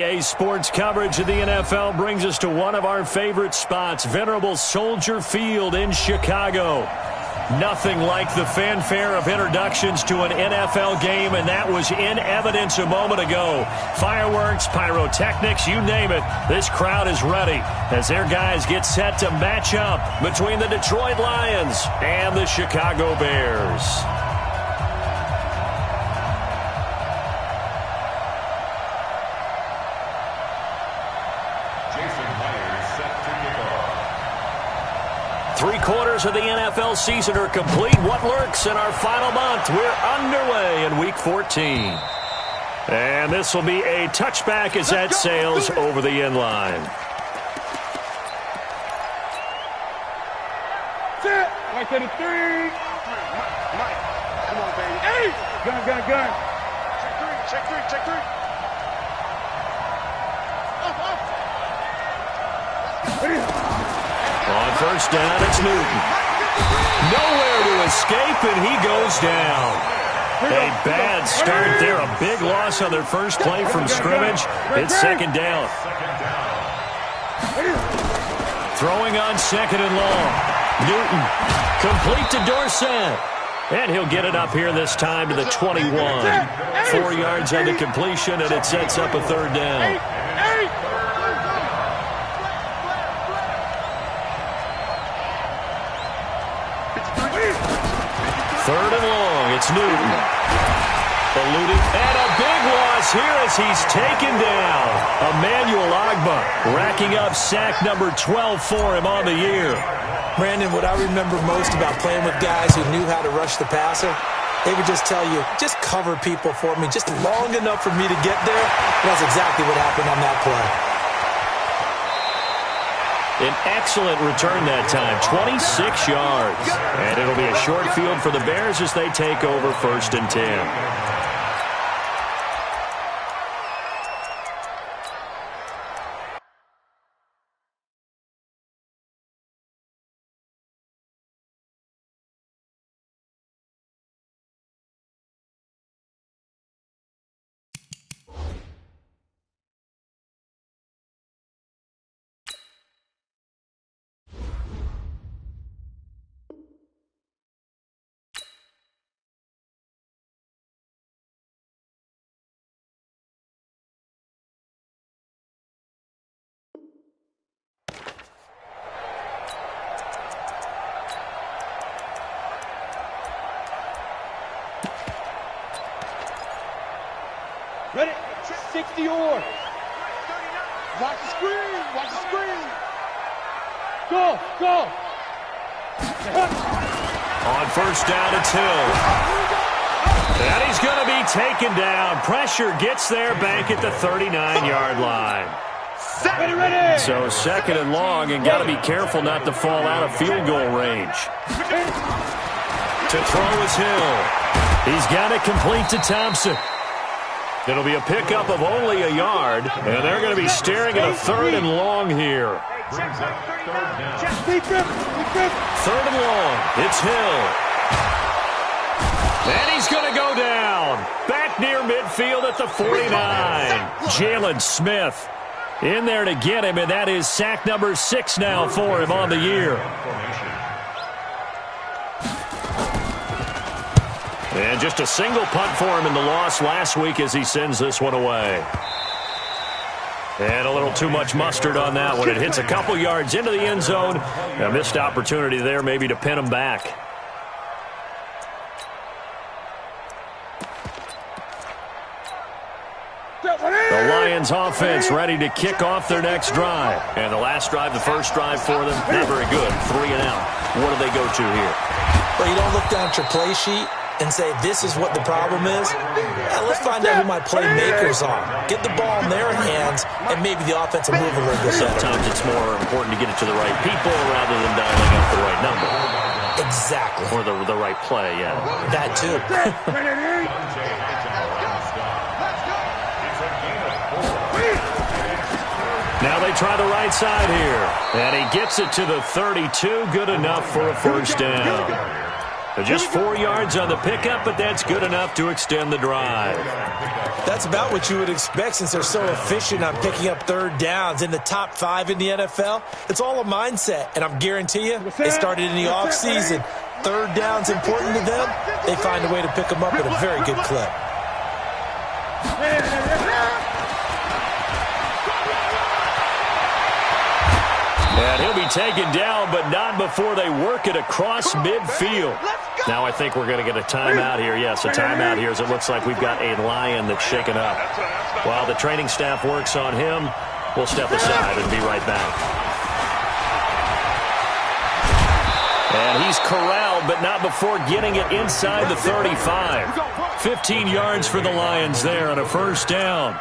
Sports coverage of the NFL brings us to one of our favorite spots, venerable Soldier Field in Chicago. Nothing like the fanfare of introductions to an NFL game, and that was in evidence a moment ago. Fireworks, pyrotechnics, you name it. This crowd is ready as their guys get set to match up between the Detroit Lions and the Chicago Bears. Three-quarters of the NFL season are complete. What lurks in our final month? We're underway in Week 14. And this will be a touchback as that sails over the end line. Right to the three. Mike. Come on, baby. Hey! Gun. Check three. On first down, it's Newton. Nowhere to escape, and he goes down. A bad start there. A big loss on their first play from scrimmage. It's second down. Throwing on second and long. Newton complete to Dorsett. And he'll get it up here this time to the 21. 4 yards on the completion, and it sets up a third down. Third and long, it's Newton. Eluding, and a big loss here as he's taken down. Emmanuel Ogbah racking up sack number 12 for him on the year. Brandon, what I remember most about playing with guys who knew how to rush the passer, they would just tell you, just cover people for me, just long enough for me to get there. And that's exactly what happened on that play. An excellent return that time, 26 yards. And it'll be a short field for the Bears as they take over first and 10. Ready? 60 or. Watch the screen. Go. On first down, it's Hill. And he's going to be taken down. Pressure gets there back at the 39-yard line. Ready. So second and long, and got to be careful not to fall out of field goal range. To throw is Hill. He's got it complete to Thompson. It'll be a pickup of only a yard, and they're going to be staring at a third and long here. Third and long, it's Hill. And he's going to go down. Back near midfield at the 49. Jalen Smith in there to get him, and that is sack number 6 now for him on the year. And just a single punt for him in the loss last week as he sends this one away. And a little too much mustard on that one. It hits a couple yards into the end zone. A missed opportunity there maybe to pin him back. The Lions offense ready to kick off their next drive. And the last drive, the first drive for them, not very good. 3 and out. What do they go to here? Well, you don't look down at your play sheet and say, this is what the problem is. Let's find out who my playmakers are. Get the ball in their hands, and maybe the offense will move a little bit better. Sometimes it's more important to get it to the right people rather than dialing up the right number. Exactly. Or the right play, yeah. That too. Now they try the right side here. And he gets it to the 32. Good enough for a first down. Just 4 yards on the pickup, but that's good enough to extend the drive. That's about what you would expect since they're so efficient on picking up third downs. In the top 5 in the NFL, it's all a mindset, and I'm guarantee you, it started in the offseason. Third down's important to them. They find a way to pick them up at a very good clip. And he'll be taken down, but not before they work it across midfield. Now I think we're going to get a timeout here. Yes, a timeout here as it looks like we've got a Lion that's shaken up. While the training staff works on him, we'll step aside and be right back. And he's corralled, but not before getting it inside the 35. 15 yards for the Lions there on a first down.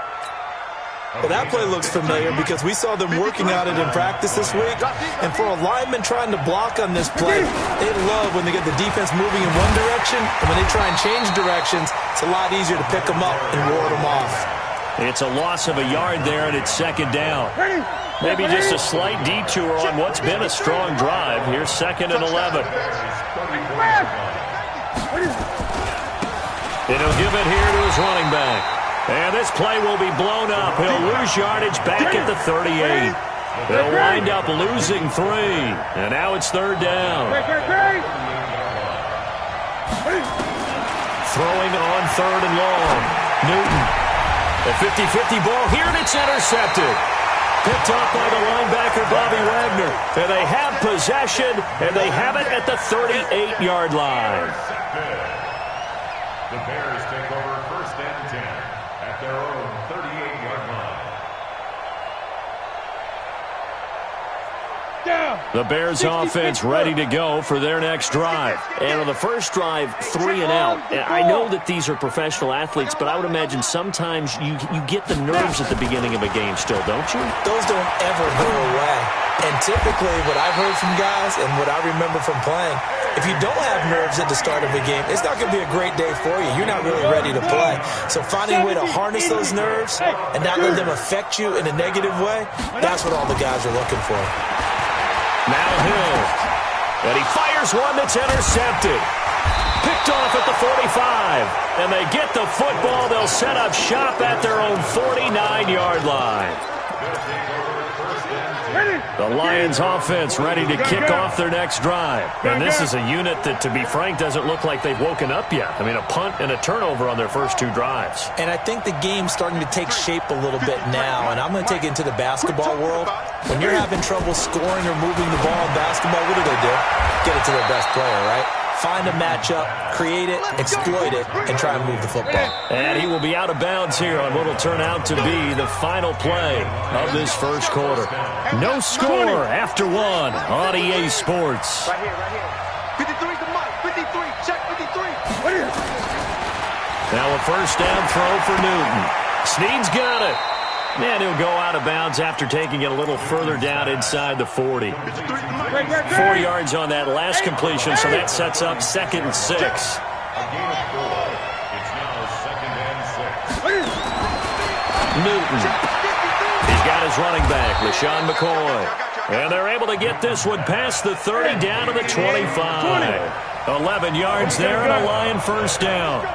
Well, that play looks familiar because we saw them working on it in practice this week. And for a lineman trying to block on this play, they love when they get the defense moving in one direction. And when they try and change directions, it's a lot easier to pick them up and ward them off. It's a loss of a yard there, and it's second down. Maybe just a slight detour on what's been a strong drive. Here's 2nd and 11. And he'll give it here to his running back. And this play will be blown up. He'll lose yardage back at the 38. They'll wind up losing 3. And now it's third down. Throwing on 3rd and long. Newton. A 50-50 ball here, and it's intercepted. Picked off by the linebacker, Bobby Wagner. And they have possession, and they have it at the 38-yard line. The Bears take over 1st and 10 at their own 38-yard line. The Bears offense ready to go for their next drive. And on the first drive, 3 and out. I know that these are professional athletes, but I would imagine sometimes you get the nerves at the beginning of a game still, don't you? Those don't ever go away. And typically what I've heard from guys and what I remember from playing, if you don't have nerves at the start of a game, it's not going to be a great day for you. You're not really ready to play. So finding a way to harness those nerves and not let them affect you in a negative way, that's what all the guys are looking for. Now Hill. And he fires one that's intercepted. Picked off at the 45. And they get the football. They'll set up shop at their own 49-yard line. The Lions offense ready to kick off their next drive. And this is a unit that, to be frank, doesn't look like they've woken up yet. I mean, a punt and a turnover on their first 2 drives. And I think the game's starting to take shape a little bit now. And I'm going to take it into the basketball world. When you're having trouble scoring or moving the ball in basketball, what do? Get it to their best player, right? Find a matchup, create it, exploit it, and try and move the football. And he will be out of bounds here on what will turn out to be the final play of this first quarter. No score after 1 on EA Sports. Right here. 53 to Mike. 53. Check 53. Now a first down throw for Newton. Snead's got it. And he'll go out of bounds after taking it a little further down inside the 40. 4 yards on that last completion, so that sets up 2nd and 6. A gain of 4. It's now 2nd and 6. Newton. He's got his running back, LaShawn McCoy. And they're able to get this one past the 30 down to the 25. 11 yards there and a Lion first down.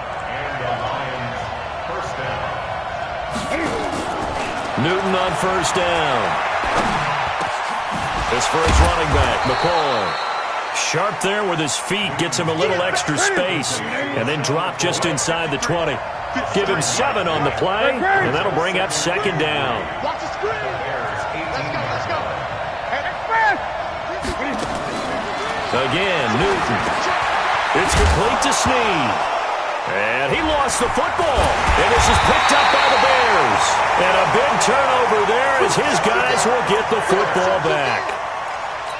Newton on first down. This for his running back, McCoy. Sharp there with his feet, gets him a little extra space, and then drop just inside the 20. Give him 7 on the play, and that'll bring up 2nd down. Watch the screen. Let's go. Again, Newton. It's complete to Snead. And he lost the football. And this is picked up by the Bears. And a big turnover there as his guys will get the football back.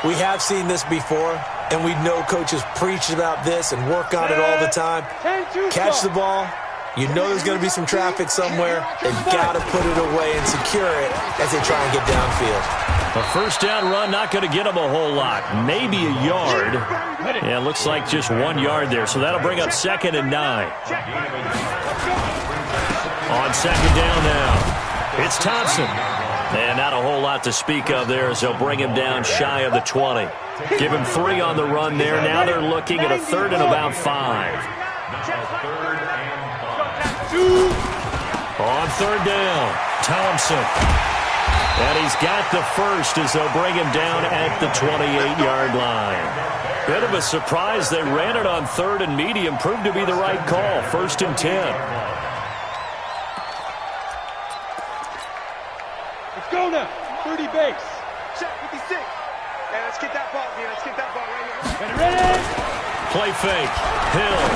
We have seen this before, and we know coaches preach about this and work on it all the time. Catch the ball. You know there's going to be some traffic somewhere. They've got to put it away and secure it as they try and get downfield. A first down run, not going to get him a whole lot. Maybe a yard. Yeah, it looks like just 1 yard there. So that'll bring up 2nd and 9. On 2nd down now, it's Thompson. And not a whole lot to speak of there as they'll bring him down shy of the 20. Give him 3 on the run there. Now they're looking at a 3rd and about 5. On 3rd down, Thompson. And he's got the first as they'll bring him down at the 28-yard line. Bit of a surprise. They ran it on 3rd and medium. Proved to be the right call. 1st and 10. Let's go now. 30 base. Check 56. Hey, let's get that ball, man. Let's get that ball right here. Ready? Play fake. Hill.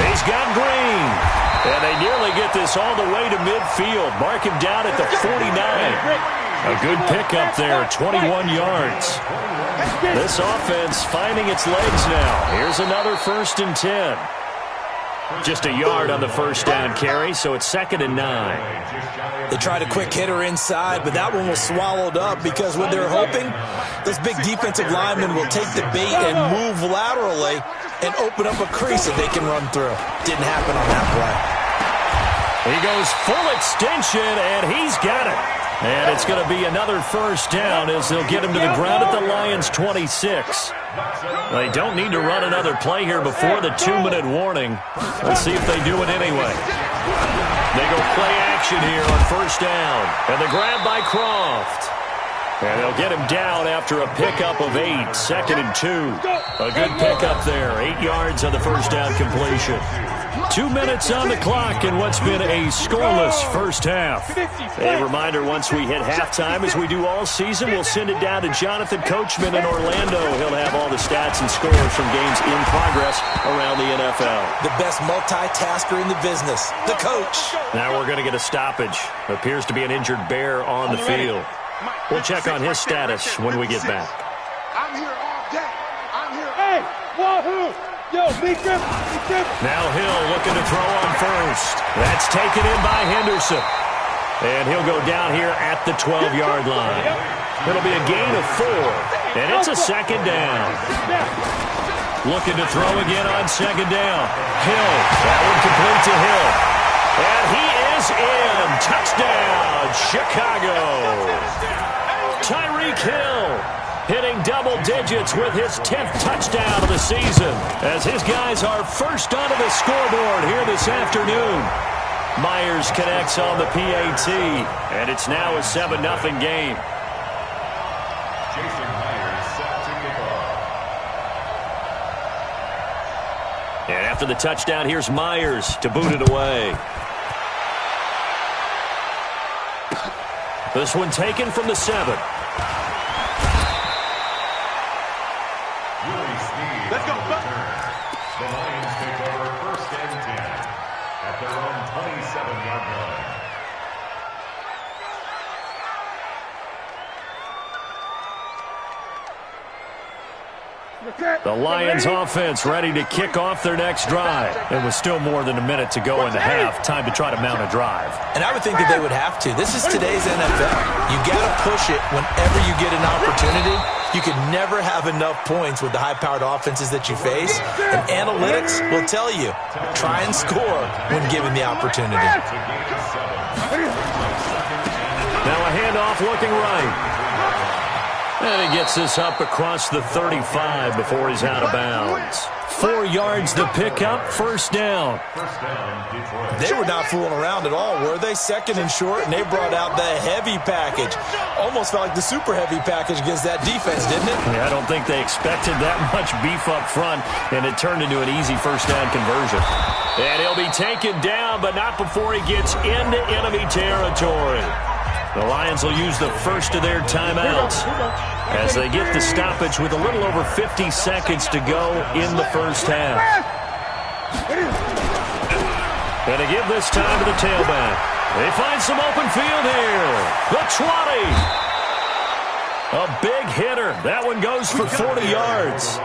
He's got Green. And they nearly get this all the way to midfield. Mark him down at the 49. A good pickup there, 21 yards. This offense finding its legs now. Here's another 1st and 10. Just a yard on the 1st down carry, so it's 2nd and 9. They tried a quick hitter inside, but that one was swallowed up because what they're hoping, those big defensive linemen will take the bait and move laterally and open up a crease that they can run through. Didn't happen on that play. He goes full extension, and he's got it. And it's going to be another 1st down as they'll get him to the ground at the Lions' 26. They don't need to run another play here before the 2-minute warning. Let's see if they do it anyway. They go play action here on 1st down. And the grab by Croft. And they'll get him down after a pickup of 8. 2nd and 2. A good pickup there. 8 yards on the 1st down completion. 2 minutes on the clock in what's been a scoreless 1st half. A reminder, once we hit halftime, as we do all season, we'll send it down to Jonathan Coachman in Orlando. He'll have all the stats and scores from games in progress around the NFL. The best multitasker in the business, the coach. Now we're going to get a stoppage. Appears to be an injured Bear on the field. We'll check on his status when we get back. I'm here all day. I'm here. Hey, wahoo! Yo, big trip. Now Hill looking to throw on 1st. That's taken in by Henderson. And he'll go down here at the 12-yard line. It'll be a gain of 4. And it's a 2nd down. Looking to throw again on 2nd down. Hill. That one complete to Hill. And he is in. Touchdown, Chicago. Tyreek Hill hitting double digits with his 10th touchdown of the season as his guys are first onto the scoreboard here this afternoon. Myers connects on the PAT, and it's now a 7-0 game. Jason Myers set to kick off. And after the touchdown, here's Myers to boot it away. This one taken from the 7. Let's go. The Lions take over 1st and 10 at their own 27-yard line. The Lions offense ready to kick off their next drive. And with still more than a minute to go in the half, time to try to mount a drive. And I would think that they would have to. This is today's NFL. You got to push it whenever you get an opportunity. You can never have enough points with the high-powered offenses that you face. And analytics will tell you, try and score when given the opportunity. Now a handoff looking right. And he gets this up across the 35 before he's out of bounds. 4 yards to pick up, 1st down. They were not fooling around at all, were they? 2nd and short, and they brought out the heavy package. Almost felt like the super heavy package against that defense, didn't it? Yeah, I don't think they expected that much beef up front, and it turned into an easy 1st down conversion. And he'll be taken down, but not before he gets into enemy territory. The Lions will use the first of their timeouts as they get the stoppage with a little over 50 seconds to go in the 1st half. And to give this time to the tailback. They find some open field here. The 20. A big hitter. That one goes for 40 yards.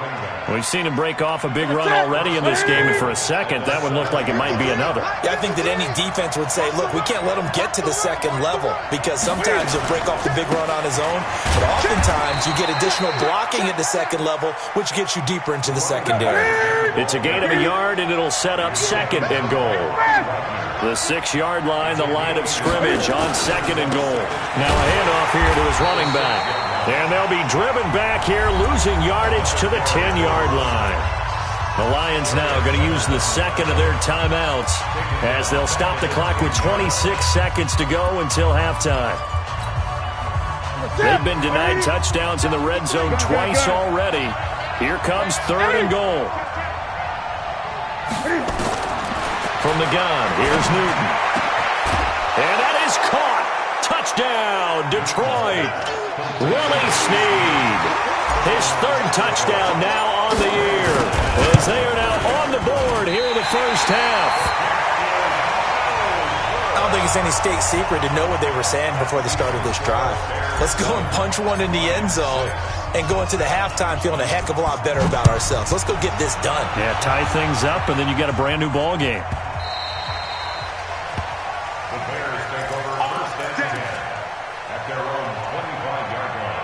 We've seen him break off a big run already in this game, and for a second, that one looked like it might be another. Yeah, I think that any defense would say, look, we can't let him get to the 2nd level because sometimes he'll break off the big run on his own, but oftentimes you get additional blocking at the 2nd level, which gets you deeper into the secondary. It's a gain of a yard, and it'll set up 2nd and goal. The 6-yard line, the line of scrimmage on 2nd and goal. Now a handoff here to his running back. And they'll be driven back here, losing yardage to the 10-yard line. The Lions now going to use the second of their timeouts as they'll stop the clock with 26 seconds to go until halftime. They've been denied touchdowns in the red zone twice already. Here comes 3rd and goal. From the gun, here's Newton. And that is caught. Touchdown, Detroit. Willie Snead. His 3rd touchdown now on the year, as they are now on the board here in the first half. I don't think it's any state secret to know what they were saying before the start of this drive. Let's go and punch one in the end zone and go into the halftime feeling a heck of a lot better about ourselves. Let's go get this done. Yeah, tie things up, and then you got a brand new ball game. The Bears take over 1st and 10 at their own 25-yard line.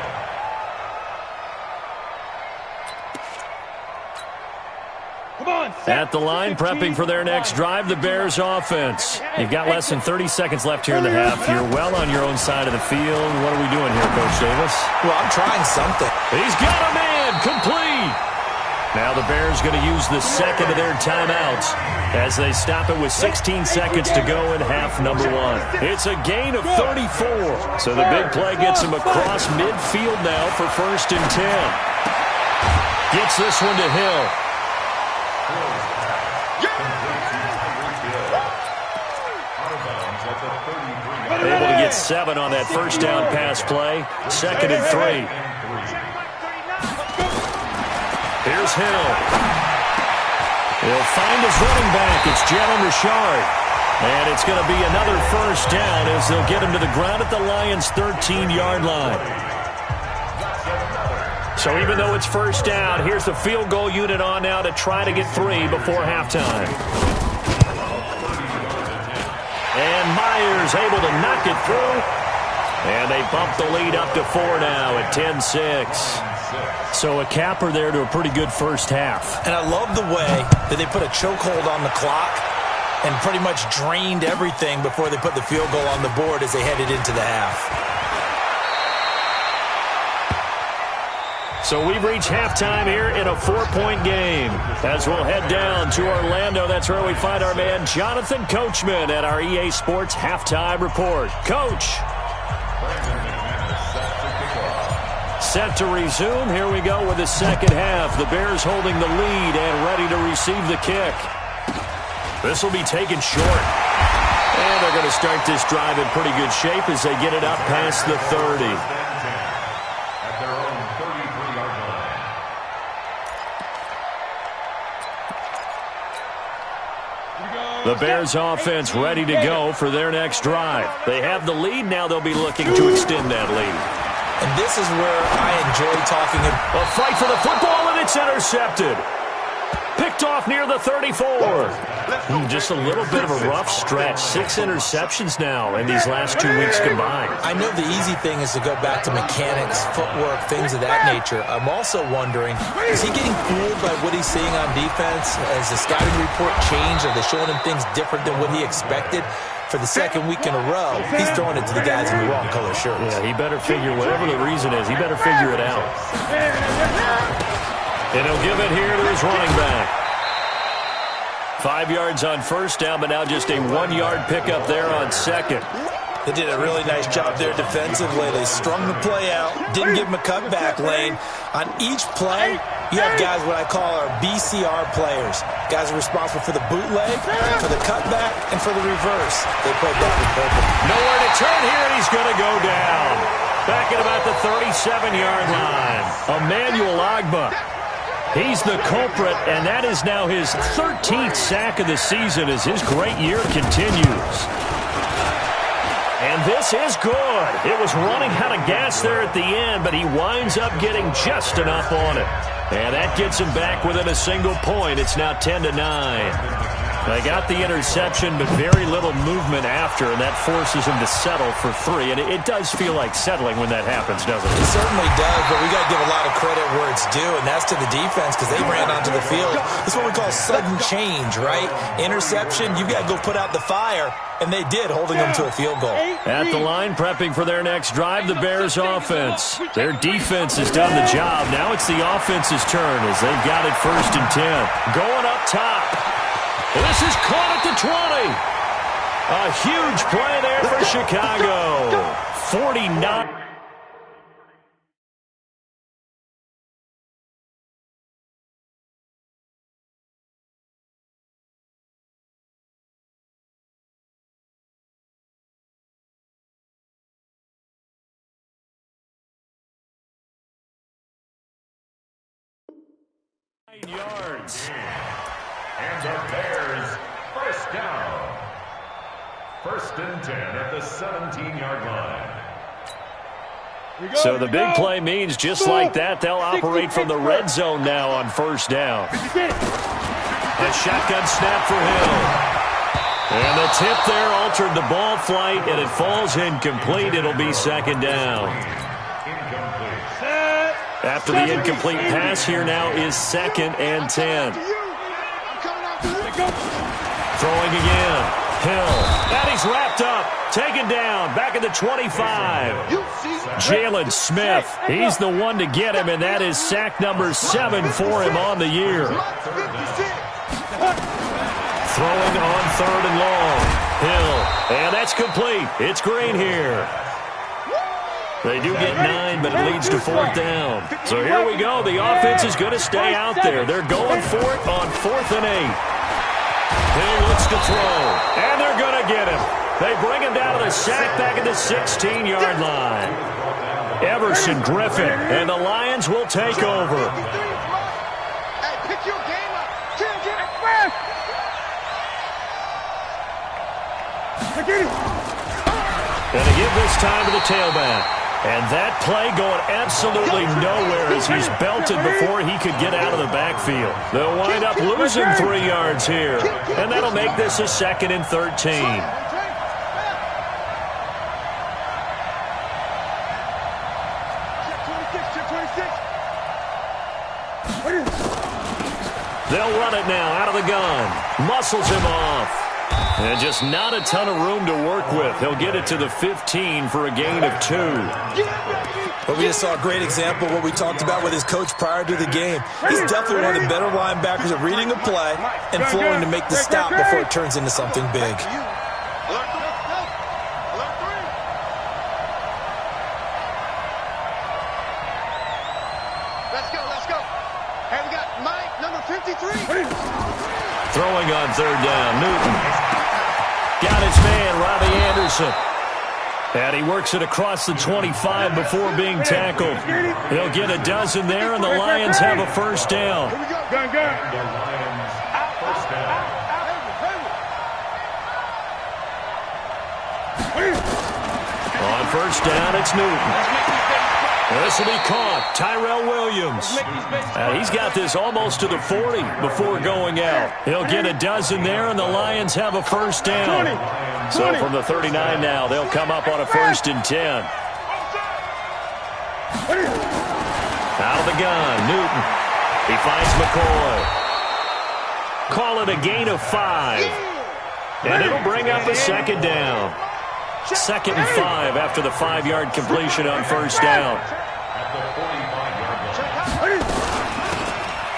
At the line, prepping for their next drive, the Bears offense. You've got less than 30 seconds left here in the half. You're well on your own side of the field. What are we doing here, Coach Davis? Well, I'm trying something. He's got a man, complete. Now the Bears going to use the second of their timeouts as they stop it with 16 seconds to go in half number 1. It's a gain of 34. So the big play gets him across midfield now for 1st and 10. Gets this one to Hill. Able to get 7 on that first down pass play. 2nd and 3. Here's Hill. He'll find his running back. It's Jalen Richard. And it's going to be another first down as they'll get him to the ground at the Lions' 13-yard line. So even though it's first down, here's the field goal unit on now to try to get 3 before halftime. And Myers able to knock it through. And they bump the lead up to 4 now at 10-6. So a capper there to a pretty good first half. And I love the way that they put a chokehold on the clock and pretty much drained everything before they put the field goal on the board as they headed into the half. So we've reached halftime here in a 4-point game. As we'll head down to Orlando, that's where we find our man Jonathan Coachman at our EA Sports Halftime Report. Coach. Set to resume. Here we go with the second half. The Bears holding the lead and ready to receive the kick. This will be taken short. And they're going to start this drive in pretty good shape as they get it up past the 30. At their own 33-yard line. The Bears offense ready to go for their next drive. They have the lead. Now they'll be looking to extend that lead. And this is where I enjoy talking. A fight for the football, and it's intercepted. Picked off near the 34. Just a little bit of a rough stretch. 6 interceptions now in these last 2 weeks combined. I know the easy thing is to go back to mechanics, footwork, things of that nature. I'm also wondering, is he getting fooled by what he's seeing on defense? Has the scouting report changed? Are they showing him things different than what he expected? For the second week in a row, he's throwing it to the guys in the wrong color shirts. Yeah, he better figure, whatever the reason is, he better figure it out. And he'll give it here to his running back. 5 yards on first down, but now just a 1-yard pickup there on second. They did a really nice job there defensively. They strung the play out, didn't give him a cutback lane. On each play, you have guys what I call our BCR players. Guys are responsible for the bootleg, for the cutback, and for the reverse. They played that with perfect. Nowhere to turn here, and he's going to go down. Back at about the 37-yard line. Emmanuel Ogbah. He's the culprit, and that is now his 13th sack of the season as his great year continues. And this is good. It was running out of gas there at the end, but he winds up getting just enough on it. And that gets him back within a single point. It's now 10-9. They got the interception, but very little movement after, and that forces him to settle for 3. And it does feel like settling when that happens, doesn't it? It certainly does, but we got to give a lot of credit where it's due, and that's to the defense because they ran onto the field. It's what we call sudden change, right? Interception, you've got to go put out the fire, and they did, holding them to a field goal. At the line, prepping for their next drive, the Bears offense. Their defense has done the job. Now it's the offense's turn as they've got it 1st and 10. Going up top. This is caught at the 20. A huge play there for Chicago. 49. Yards. And the Bears, first down. 1st and 10 at the 17-yard line. So the big play means just like that, they'll operate from the red zone now on 1st down. A shotgun snap for Hill. And the tip there altered the ball flight, and it falls incomplete. It'll be 2nd down. After the incomplete pass, here now is 2nd and 10. Throwing again. Hill. And he's wrapped up. Taken down. Back at the 25. Jalen Smith. He's the one to get him, and that is sack number 7 for him on the year. Throwing on 3rd and long. Hill. And that's complete. It's Green here. They do get 9, but it leads to 4th down. So here we go. The offense is going to stay out there. They're going for it on 4th and 8. Hill looks to throw, and they're going to get him. They bring him down to the sack back at the 16-yard line. Everson Griffin, and the Lions will take over. Hey, pick your game up. And to give this time to the tailback. And that play going absolutely nowhere as he's belted before he could get out of the backfield. They'll wind up losing 3 yards here. And that'll make this a 2nd and 13. They'll run it now out of the gun. Muscles him off. And just not a ton of room to work with. He'll get it to the 15 for a gain of 2. But we just saw a great example of what we talked about with his coach prior to the game. He's definitely one of the better linebackers at reading a play and flowing to make the stop before it turns into something big. Let's go. Hey, we got Mike, number 53. Throwing on 3rd down, Newton. Got his man, Robbie Anderson. And he works it across the 25 before being tackled. He'll get a dozen there, and the Lions have a 1st down. Here we go. The Lions, 1st down. On 1st down, it's Newton. This will be caught. Tyrell Williams. He's got this almost to the 40 before going out. He'll get a dozen there, and the Lions have a 1st down. So from the 39 now, they'll come up on a 1st and 10. Out of the gun, Newton. He finds McCoy. Call it a gain of 5. And it'll bring up a 2nd down. 2nd and 5 after the 5-yard completion on 1st down.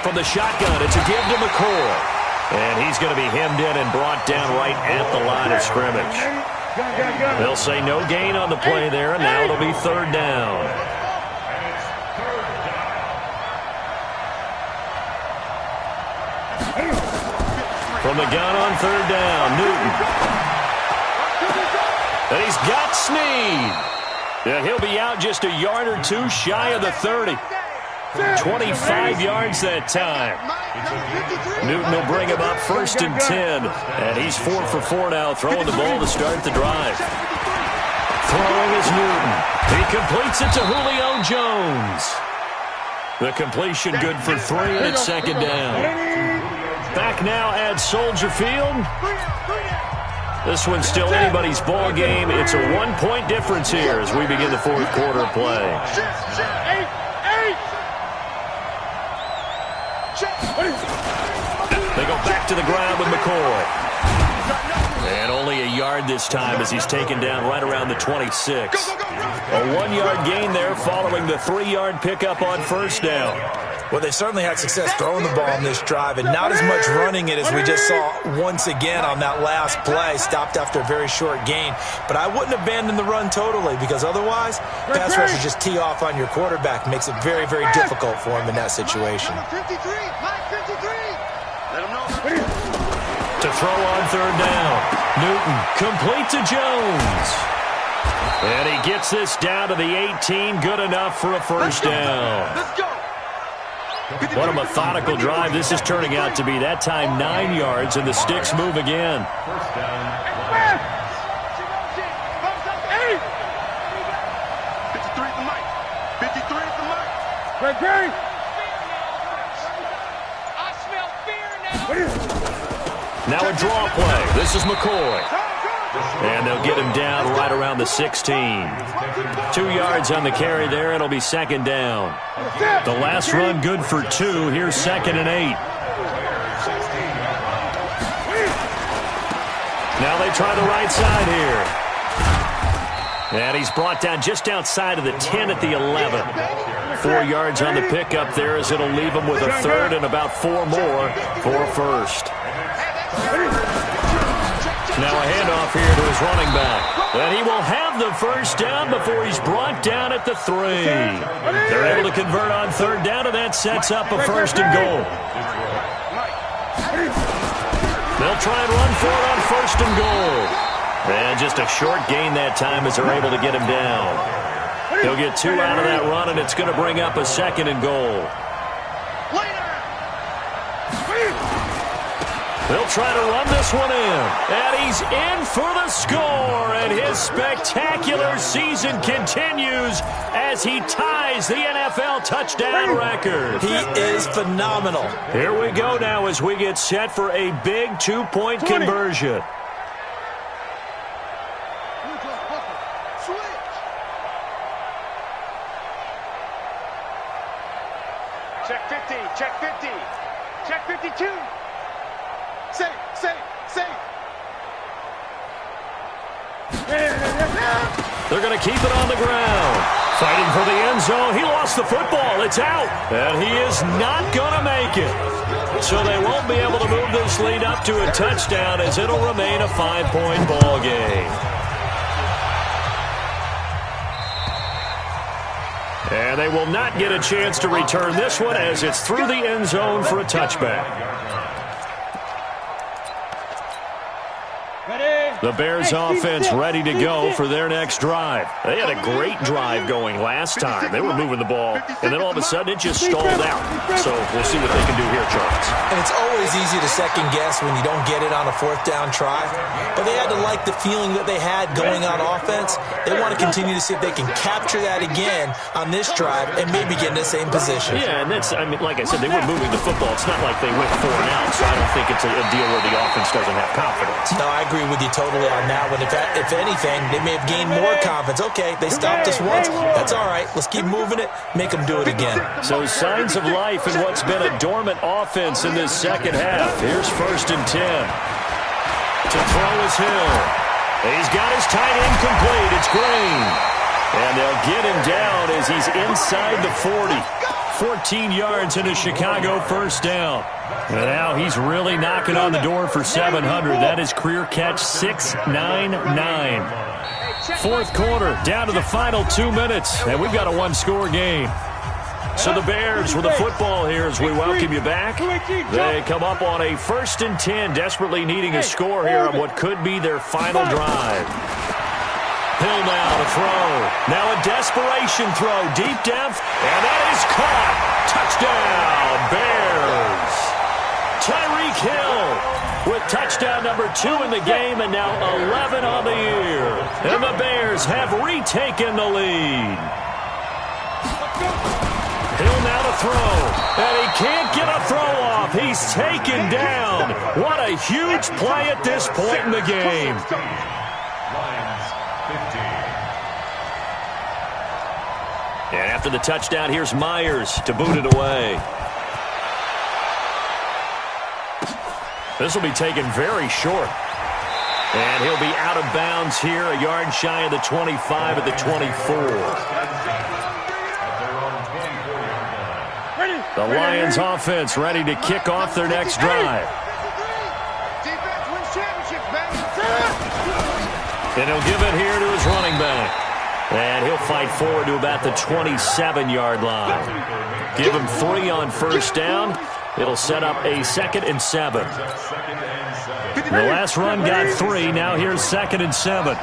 From the shotgun, it's a give to McCoy. And he's going to be hemmed in and brought down right at the line of scrimmage. They'll say no gain on the play there, and now it'll be 3rd down. From the gun on 3rd down, Newton. And he's got Snead. Yeah, he'll be out just a yard or 2 shy of the 30. 25 yards that time. Newton will bring him up 1st and 10. And he's 4 for 4 now, throwing the ball to start the drive. Throwing is Newton. He completes it to Julio Jones. The completion good for 3, and it's 2nd down. Back now at Soldier Field. This one's still anybody's ball game. It's a one-point difference here as we begin the fourth quarter play. They go back to the ground with McCoy. And only a yard this time as he's taken down right around the 26. A 1-yard gain there following the 3-yard pickup on first down. Well, they certainly had success throwing the ball in this drive and not as much running it as we just saw once again on that last play. Stopped after a very short gain. But I wouldn't abandon the run totally because otherwise, pass rushers just tee off on your quarterback. Makes it very, very difficult for him in that situation. To throw on third down. Newton complete to Jones. And he gets this down to the 18. Good enough for a first down. Let's go. What a methodical drive this is turning out to be. That time 9 yards, and the sticks move again. First down. 53 at the mic. 53 at the mic. Great. I smell fear now. Now a draw play. This is McCoy. And they'll get him down right around the 16. 2 yards on the carry there. It'll be second down. The last run good for 2. Here's 2nd and 8. Now they try the right side here. And he's brought down just outside of the 10 at the 11. 4 yards on the pickup there as it'll leave him with a third and about 4 more for a first. Now a handoff here to his running back. And he will have the first down before he's brought down at the 3. They're able to convert on third down, and that sets up a first and goal. They'll try and run for it on first and goal. And just a short gain that time as they're able to get him down. He'll get 2 out of that run, and it's going to bring up a second and goal. They'll try to run this one in. And he's in for the score. And his spectacular season continues as he ties the NFL touchdown record. He is phenomenal. Here we go now as we get set for a big 2-point conversion. Check 50. Check 50. Check 52. Safe. They're going to keep it on the ground. Fighting for the end zone. He lost the football. It's out. And he is not going to make it. So they won't be able to move this lead up to a touchdown as it'll remain a 5-point ball game. And they will not get a chance to return this one as it's through the end zone for a touchback. The Bears offense ready to go for their next drive. They had a great drive going last time. They were moving the ball, and then all of a sudden it just stalled out. So we'll see what they can do here, Charles. And it's always easy to second guess when you don't get it on a 4th down try. But they had to like the feeling that they had going on offense. They want to continue to see if they can capture that again on this drive and maybe get in the same position. Yeah, and that's, I mean, like I said, they were moving the football. It's not like they went 4 and out, so I don't think it's a deal where the offense doesn't have confidence. No, I agree with you totally on that one. If anything, they may have gained more confidence. Okay, they stopped us once. That's all right. Let's keep moving it. Make them do it again. So signs of life in what's been a dormant offense in this second half. Here's 1st and 10. To throw is Hill. He's got his tight end complete. It's Green. And they'll get him down as he's inside the 40. 14 yards into Chicago first down. And now he's really knocking on the door for 700. That is career catch 699. Fourth quarter, down to the final 2 minutes, and we've got a 1-score game. So the Bears with the football here as we welcome you back. They come up on a 1st and 10, desperately needing a score here on what could be their final drive. Hill now to throw. Now a desperation throw deep down. And that is caught. Touchdown, Bears. Tyreek Hill with touchdown number 2 in the game and now 11 on the year. And the Bears have retaken the lead. Hill now to throw. And he can't get a throw off. He's taken down. What a huge play at this point in the game. Lions 15. And after the touchdown, here's Myers to boot it away. This will be taken very short. And he'll be out of bounds here, a yard shy of the 25 at the 24. The Lions offense ready to kick off their next drive. And he'll give it here to his running back. And he'll fight forward to about the 27-yard line. Give him 3 on first down. It'll set up a 2nd and 7. The last run got 3. Now here's 2nd and 7.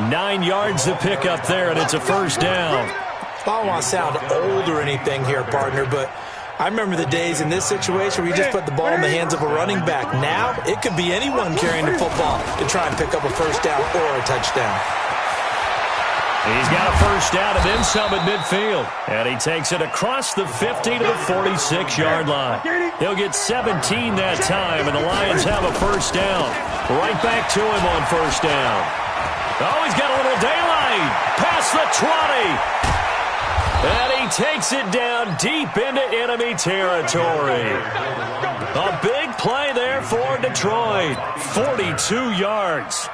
Nine yards to pick up there, and it's a first down. I don't want to sound old or anything here, partner, but I remember the days in this situation where you just put the ball in the hands of a running back. Now, it could be anyone carrying the football to try and pick up a first down or a touchdown. He's got a first down and then some at midfield. And he takes it across the 50 to the 46-yard line. He'll get 17 that time, and the Lions have a first down. Right back to him on first down. Oh, he's got a little daylight. Past the 20. And he takes it down deep into enemy territory. A big play there for Detroit. 42 yards.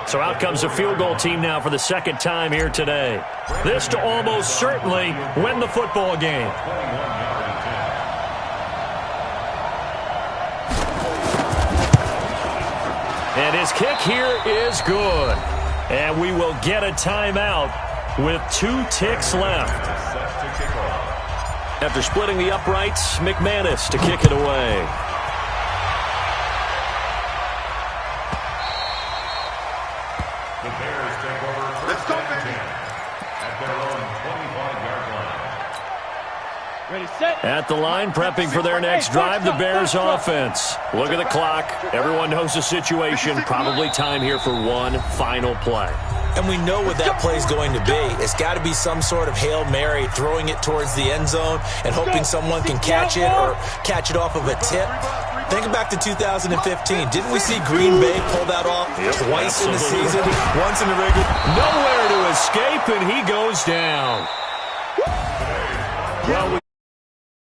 So out comes the field goal team now for the second time here today. This to almost certainly win the football game. And his kick here is good. And we will get a timeout with 2 ticks left. After splitting the uprights, McManus to kick it away. The Bears take over first and 10 at their own 25-yard line. Ready, set. At the line, prepping for their next drive, the Bears offense. Look at the clock. Everyone knows the situation. Probably time here for one final play. And we know what that play is going to be. It's got to be some sort of Hail Mary, throwing it towards the end zone and hoping someone can catch it or catch it off of a tip. Think back to 2015. Didn't we see Green Bay pull that off twice in the season? Once in the regular. Nowhere to escape, and he goes down. Well,